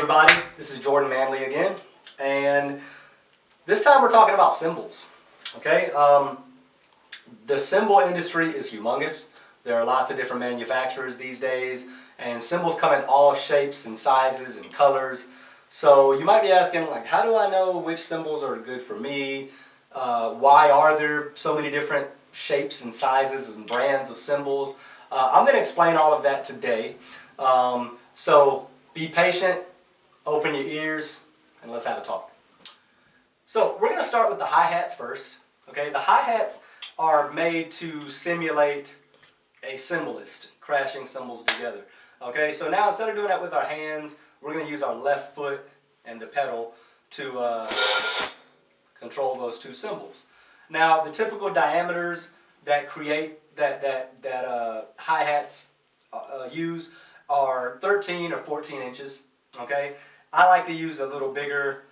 everybody, this is Jordan Manley again, and this time we're talking about cymbals. Okay, the cymbal industry is humongous. There are lots of different manufacturers these days, and cymbals come in all shapes and sizes and colors. So you might be asking, like, how do I know which cymbals are good for me? Why are there so many different shapes and sizes and brands of cymbals? I'm going to explain all of that today. So be patient, open your ears, and let's have a talk. So we're going to start with the hi-hats first. Okay, the hi-hats are made to simulate a cymbalist crashing cymbals together. Okay, so now instead of doing that with our hands, we're going to use our left foot and the pedal to control those two cymbals. Now, the typical diameters that hi-hats use are 13 or 14 inches. Okay, I like to use a little bigger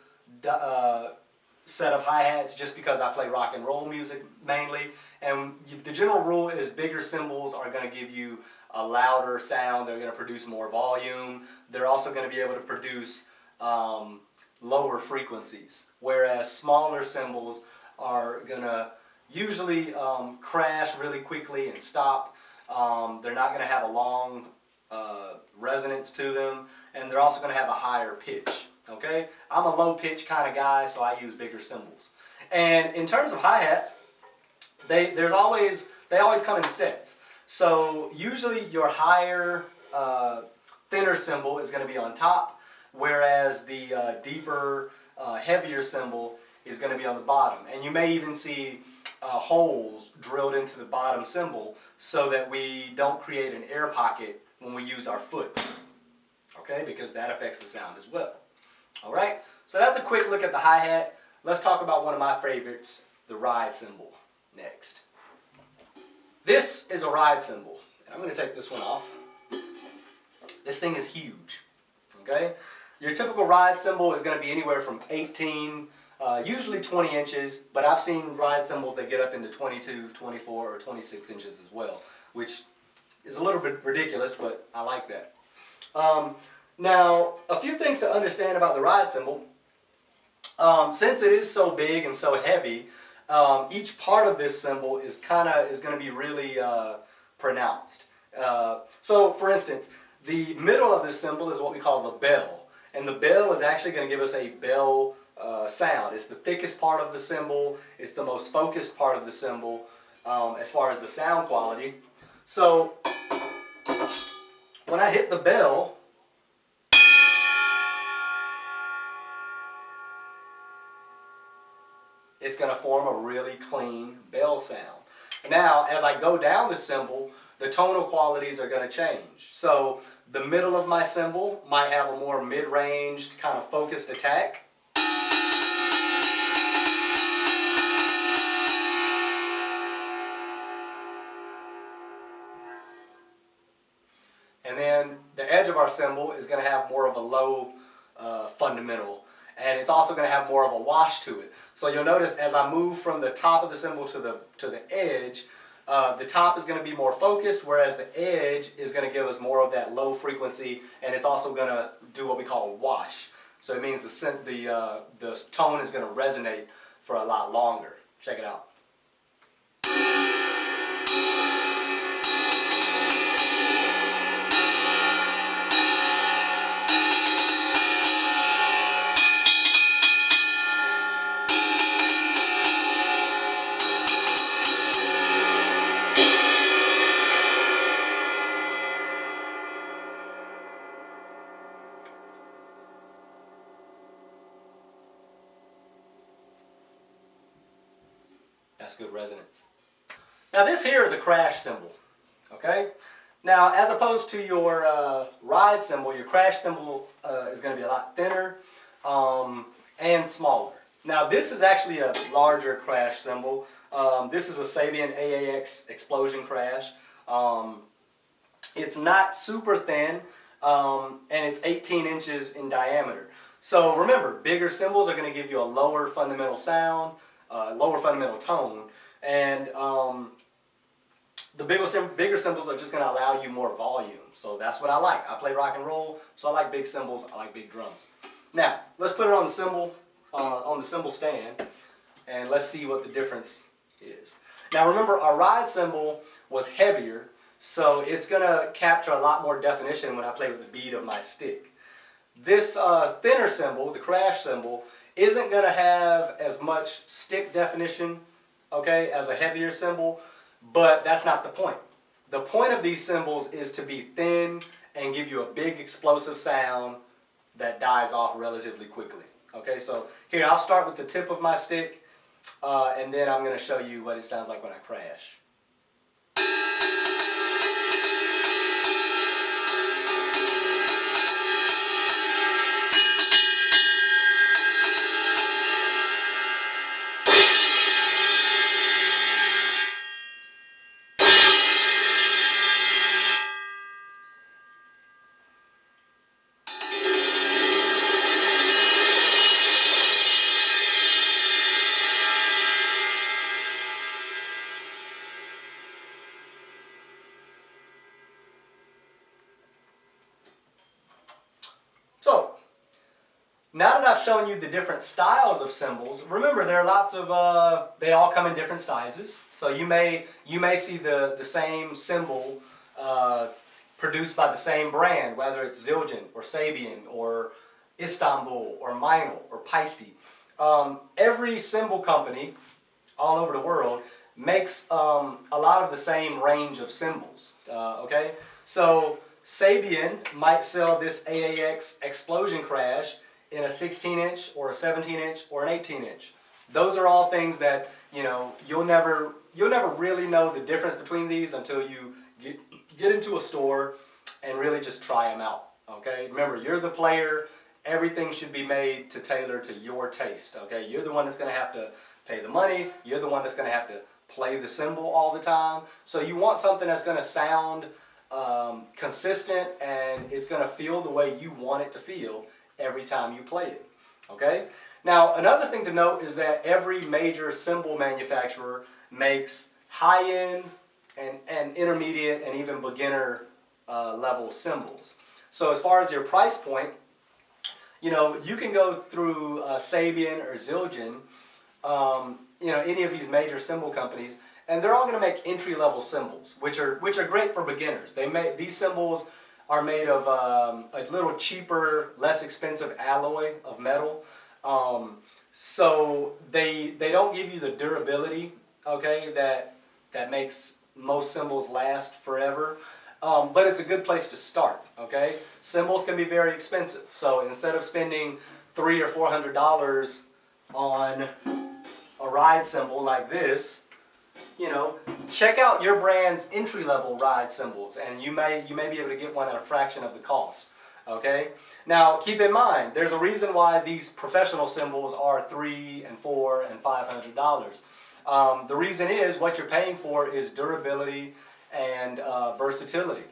set of hi-hats just because I play rock and roll music mainly, and the general rule is bigger cymbals are going to give you a louder sound. They're going to produce more volume. They're also going to be able to produce lower frequencies, whereas smaller cymbals are going to usually crash really quickly and stop. They're not going to have a long resonance to them, and they're also going to have a higher pitch. Okay, I'm a low pitch kind of guy, so I use bigger cymbals. And in terms of hi-hats, they always come in sets. So usually your higher, thinner cymbal is going to be on top, whereas the deeper, heavier cymbal is going to be on the bottom. And you may even see holes drilled into the bottom cymbal so that we don't create an air pocket when we use our foot. Okay, because that affects the sound as well. All right, so that's a quick look at the hi-hat. Let's talk about one of my favorites, the ride cymbal, next. This is a ride cymbal. I'm going to take this one off. This thing is huge. Okay, your typical ride cymbal is going to be anywhere from 18, usually 20 inches, but I've seen ride cymbals that get up into 22, 24, or 26 inches as well, which is a little bit ridiculous, but I like that. Now, a few things to understand about the ride cymbal. Since it is so big and so heavy, each part of this cymbal is going to be really pronounced. So, for instance, the middle of this cymbal is what we call the bell, and the bell is actually going to give us a bell sound. It's the thickest part of the cymbal. It's the most focused part of the cymbal as far as the sound quality. So, when I hit the bell, it's going to form a really clean bell sound. Now, as I go down the cymbal, the tonal qualities are going to change. So, the middle of my cymbal might have a more mid-ranged, kind of focused attack. And then the edge of our cymbal is going to have more of a low fundamental. And it's also going to have more of a wash to it. So you'll notice as I move from the top of the cymbal to the edge, the top is going to be more focused, whereas the edge is going to give us more of that low frequency, and it's also going to do what we call wash. So it means the tone is going to resonate for a lot longer. Check it out. That's good resonance. Now this here is a crash cymbal. Okay? Now as opposed to your ride cymbal, your crash cymbal is going to be a lot thinner and smaller. Now this is actually a larger crash cymbal. This is a Sabian AAX Explosion Crash. It's not super thin and it's 18 inches in diameter. So remember, bigger cymbals are going to give you a lower fundamental sound, lower fundamental tone, and The bigger cymbals are just going to allow you more volume. So that's what I like. I play rock and roll, so I like big cymbals. I like big drums. Now, let's put it on the cymbal stand, and let's see what the difference is. Now remember, our ride cymbal was heavier, so it's going to capture a lot more definition when I play with the beat of my stick. This thinner cymbal, the crash cymbal, isn't going to have as much stick definition, okay, as a heavier cymbal, but that's not the point. The point of these cymbals is to be thin and give you a big explosive sound that dies off relatively quickly. Okay, so here I'll start with the tip of my stick, and then I'm going to show you what it sounds like when I crash. So, now that I've shown you the different styles of cymbals, remember there are lots of, they all come in different sizes. So you may see the same cymbal produced by the same brand, whether it's Zildjian or Sabian or Istanbul or Meinl or Paisti. Every cymbal company all over the world makes a lot of the same range of cymbals. Okay, so Sabian might sell this AAX Explosion Crash in a 16-inch or a 17-inch or an 18-inch. Those are all things that, you know, you'll never really know the difference between these until you get into a store and really just try them out. Okay, remember, you're the player. Everything should be made to tailor to your taste. Okay, you're the one that's going to have to pay the money. You're the one that's going to have to play the cymbal all the time. So you want something that's going to sound consistent, and it's going to feel the way you want it to feel every time you play it. Okay? Now, another thing to note is that every major cymbal manufacturer makes high-end and intermediate and even beginner level cymbals. So as far as your price point, you know, you can go through Sabian or Zildjian, you know, any of these major cymbal companies, and they're all going to make entry-level cymbals, which are great for beginners. These cymbals are made of a little cheaper, less expensive alloy of metal, so they don't give you the durability, okay, that makes most cymbals last forever. But it's a good place to start. Okay, cymbals can be very expensive, so instead of spending $300 or $400 on a ride cymbal like this, you know, check out your brand's entry-level ride cymbals, and you may be able to get one at a fraction of the cost. Okay. Now, keep in mind, there's a reason why these professional cymbals are $300 and $400 and $500. The reason is what you're paying for is durability and versatility.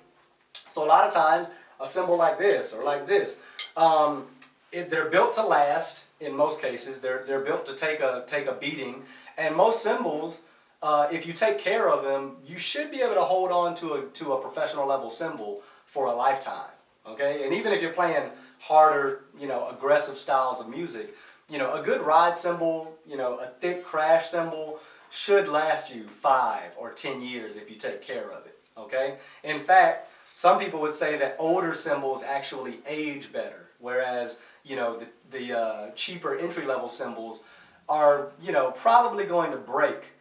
So a lot of times, a cymbal like this or like this, they're built to last. In most cases, they're built to take a beating, and most cymbals, if you take care of them, you should be able to hold on to a professional level cymbal for a lifetime. Okay, and even if you're playing harder, you know, aggressive styles of music, you know, a good ride cymbal, you know, a thick crash cymbal should last you 5 or 10 years if you take care of it. Okay, in fact, some people would say that older cymbals actually age better, whereas, you know, the cheaper entry-level cymbals are, you know, probably going to break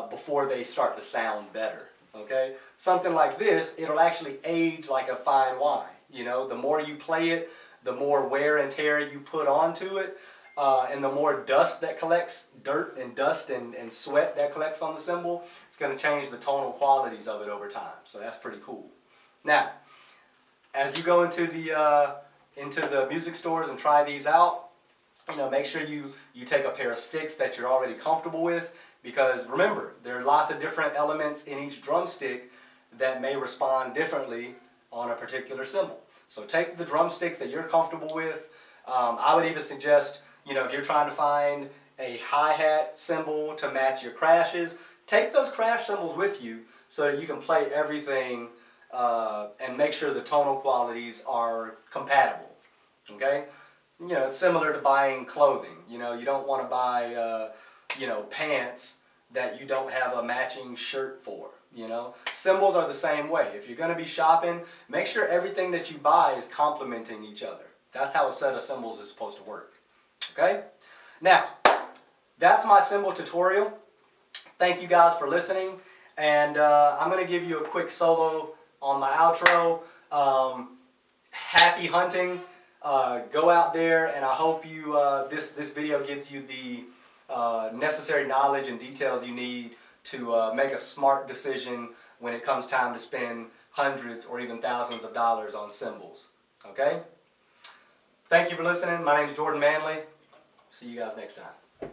before they start to sound better. Okay, something like this, it'll actually age like a fine wine. You know, the more you play it, the more wear and tear you put onto it, and the more dust that collects, dirt and dust and sweat that collects on the cymbal, it's going to change the tonal qualities of it over time. So that's pretty cool. Now, as you go into the music stores and try these out, you know, make sure you take a pair of sticks that you're already comfortable with, because remember, there are lots of different elements in each drumstick that may respond differently on a particular cymbal. So take the drumsticks that you're comfortable with. I would even suggest, you know, if you're trying to find a hi-hat cymbal to match your crashes, take those crash cymbals with you so that you can play everything and make sure the tonal qualities are compatible. Okay? You know, it's similar to buying clothing. You know, you don't want to buy, pants that you don't have a matching shirt for. You know, cymbals are the same way. If you're going to be shopping, make sure everything that you buy is complementing each other. That's how a set of cymbals is supposed to work. Okay? Now, that's my cymbal tutorial. Thank you guys for listening. And I'm going to give you a quick solo on my outro. Happy hunting. Go out there, and I hope you this video gives you the necessary knowledge and details you need to make a smart decision when it comes time to spend hundreds or even thousands of dollars on cymbals. Okay? Thank you for listening. My name is Jordan Manley. See you guys next time.